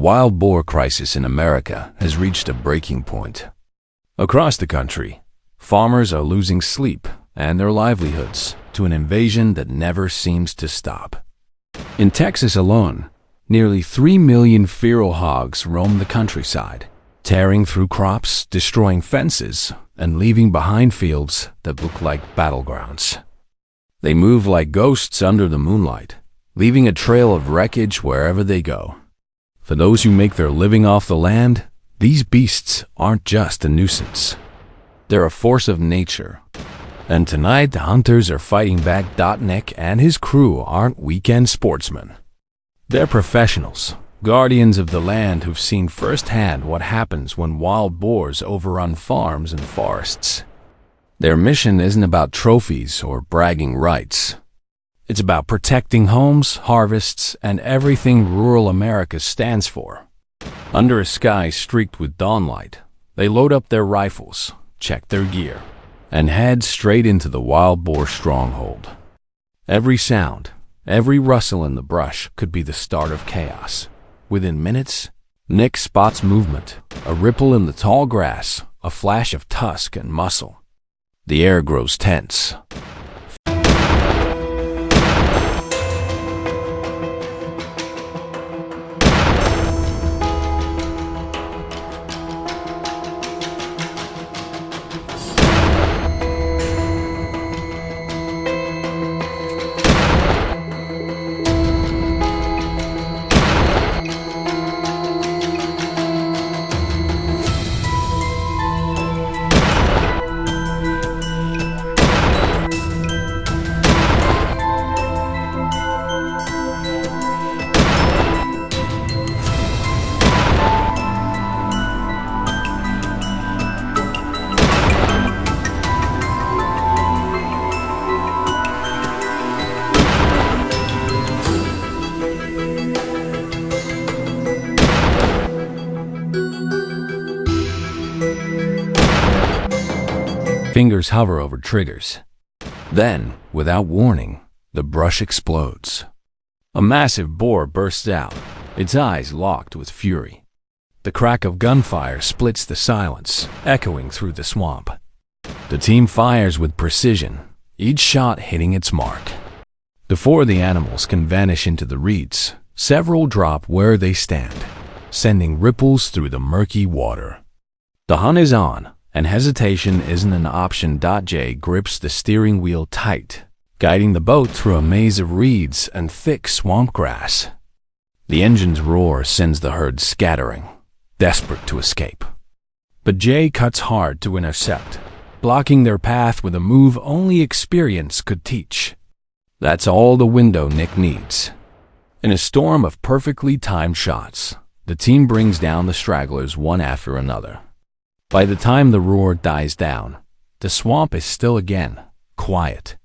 wild boar crisis in America has reached a breaking point. Across the country, farmers are losing sleep and their livelihoods to an invasion that never seems to stop. In Texas alone, nearly 3 million feral hogs roam the countryside, tearing through crops, destroying fences, and leaving behind fields that look like battlegrounds. They move like ghosts under the moonlight, leaving a trail of wreckage wherever they go. For those who make their living off the land, these beasts aren't just a nuisance. They're a force of nature. And tonight, the hunters are fighting back. Nick and his crew aren't weekend sportsmen. They're professionals, guardians of the land who've seen firsthand what happens when wild boars overrun farms and forests. Their mission isn't about trophies or bragging rights. It's about protecting homes, harvests, and everything rural America stands for. Under a sky streaked with dawnlight, they load up their rifles, check their gear, and head straight into the wild boar stronghold. Every sound, every rustle in the brush could be the start of chaos. Within minutes, Nick spots movement, a ripple in the tall grass, a flash of tusk and muscle. The air grows tense. Fingers hover over triggers. Then, without warning, the brush explodes. A massive boar bursts out, its eyes locked with fury. The crack of gunfire splits the silence, echoing through the swamp. The team fires with precision, each shot hitting its mark. Before the animals can vanish into the reeds, several drop where they stand, sending ripples through the murky water. The hunt is on, and hesitation isn't an option. Jay grips the steering wheel tight, guiding the boat through a maze of reeds and thick swamp grass. The engine's roar sends the herd scattering, desperate to escape. But Jay cuts hard to intercept, blocking their path with a move only experience could teach. That's all the window Nick needs. In a storm of perfectly timed shots, the team brings down the stragglers one after another. By the time the roar dies down, the swamp is still again quiet,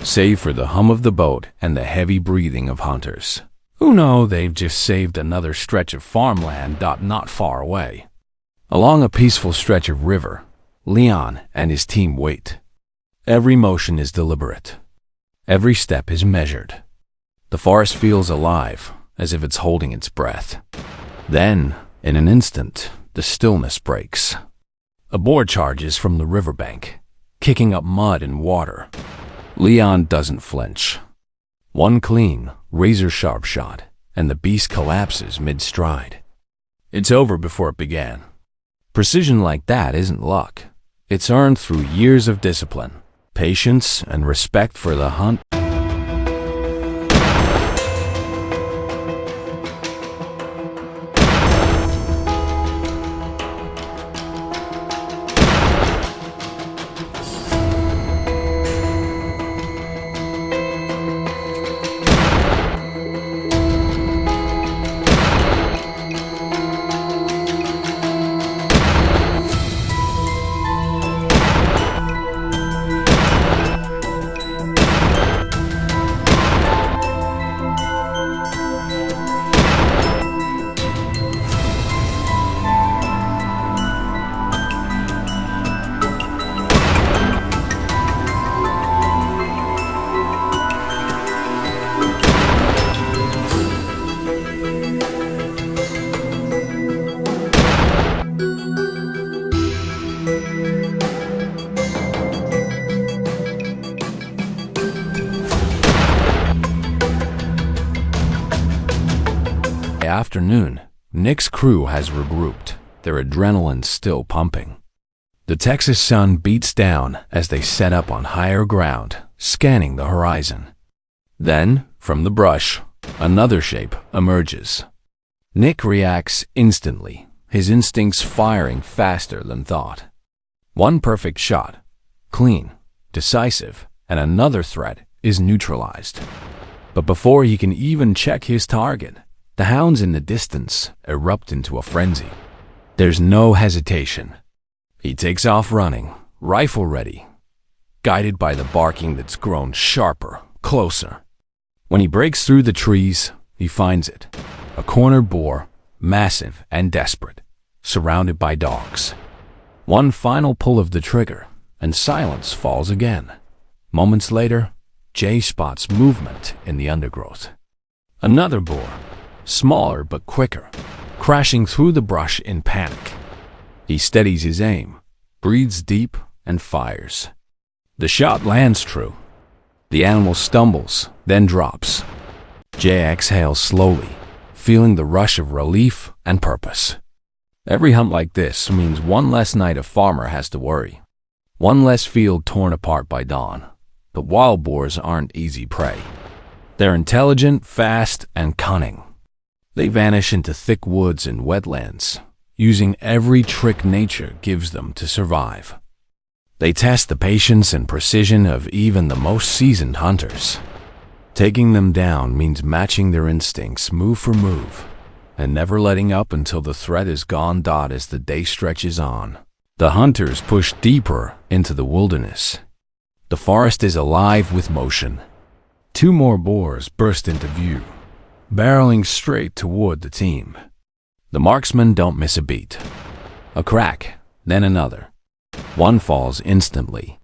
save for the hum of the boat and the heavy breathing of hunters, who know they've just saved another stretch of farmland not far away. Along a peaceful stretch of river, Leon and his team wait. Every motion is deliberate. Every step is measured. The forest feels alive, as if it's holding its breath. Then, in an instant, the stillness breaks. A boar charges from the riverbank, kicking up mud and water. Leon doesn't flinch. One clean, razor-sharp shot, and the beast collapses mid-stride. It's over before it began. Precision like that isn't luck. It's earned through years of discipline, patience, and respect for the hunt. afternoon, Nick's crew has regrouped, their adrenaline still pumping. The Texas sun beats down as they set up on higher ground, scanning the horizon. Then, from the brush, another shape emerges. Nick reacts instantly, his instincts firing faster than thought. One perfect shot, clean, decisive, and another threat is neutralized. But before he can even check his target, the hounds in the distance erupt into a frenzy. There's no hesitation. He takes off running, rifle ready, guided by the barking that's grown sharper, closer. When he breaks through the trees, he finds it. A cornered boar, massive and desperate, surrounded by dogs. One final pull of the trigger, and silence falls again. Moments later, Jay spots movement in the undergrowth. Another boar, smaller but quicker, crashing through the brush in panic. He steadies his aim, breathes deep, and fires. The shot lands true. The animal stumbles, then drops. Jay exhales slowly, feeling the rush of relief and purpose. Every hunt like this means one less night a farmer has to worry. One less field torn apart by dawn. But wild boars aren't easy prey. They're intelligent, fast, and cunning. They vanish into thick woods and wetlands, using every trick nature gives them to survive. They test the patience and precision of even the most seasoned hunters. Taking them down means matching their instincts move for move, and never letting up until the threat is gone. As the day stretches on, the hunters push deeper into the wilderness. The forest is alive with motion. Two more boars burst into view, barreling straight toward the team. The marksmen don't miss a beat. A crack, then another. One falls instantly.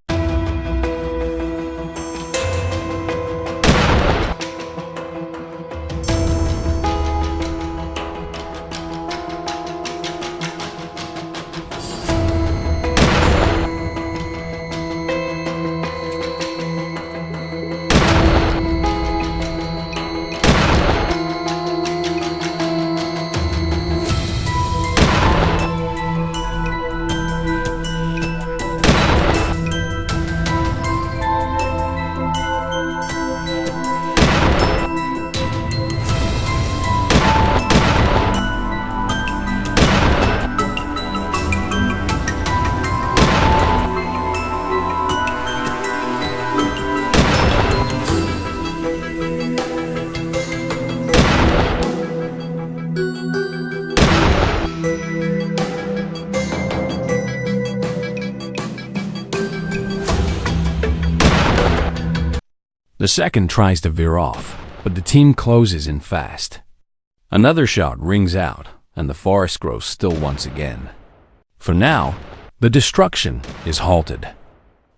The second tries to veer off, but the team closes in fast. Another shot rings out, and the forest grows still once again. For now, the destruction is halted.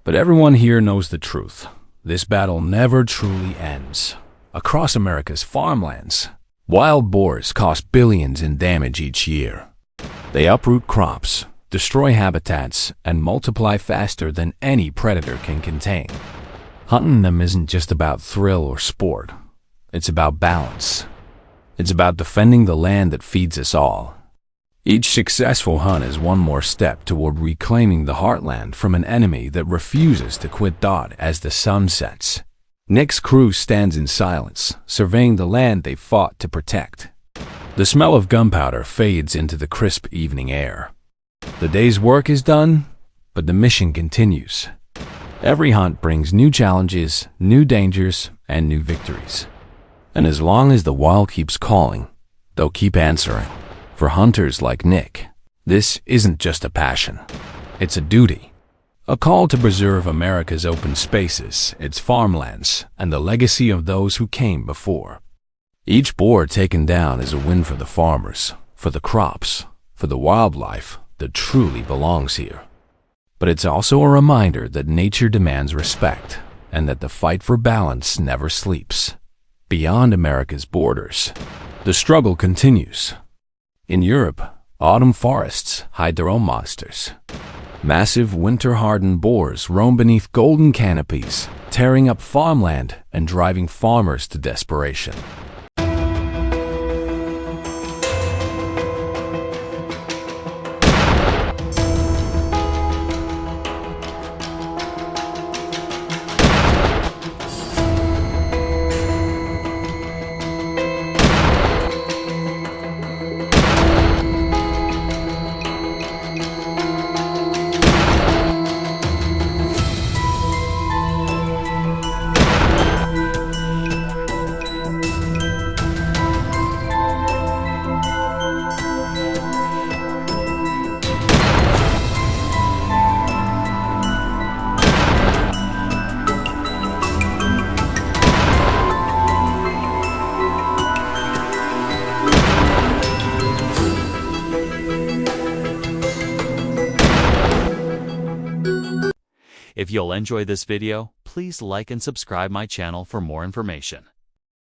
But everyone here knows the truth. This battle never truly ends. Across America's farmlands, wild boars cost billions in damage each year. They uproot crops, destroy habitats, and multiply faster than any predator can contain. Hunting them isn't just about thrill or sport. It's about balance. It's about defending the land that feeds us all. Each successful hunt is one more step toward reclaiming the heartland from an enemy that refuses to quit. As the sun sets, Nick's crew stands in silence, surveying the land they fought to protect. The smell of gunpowder fades into the crisp evening air. The day's work is done, but the mission continues. Every hunt brings new challenges, new dangers, and new victories. And as long as the wild keeps calling, they'll keep answering. For hunters like Nick, this isn't just a passion. It's a duty. A call to preserve America's open spaces, its farmlands, and the legacy of those who came before. Each boar taken down is a win for the farmers, for the crops, for the wildlife that truly belongs here. But it's also a reminder that nature demands respect, and that the fight for balance never sleeps. Beyond America's borders, the struggle continues. In Europe, autumn forests hide their own monsters. Massive winter-hardened boars roam beneath golden canopies, tearing up farmland and driving farmers to desperation. If you'll enjoy this video, please like and subscribe my channel for more information.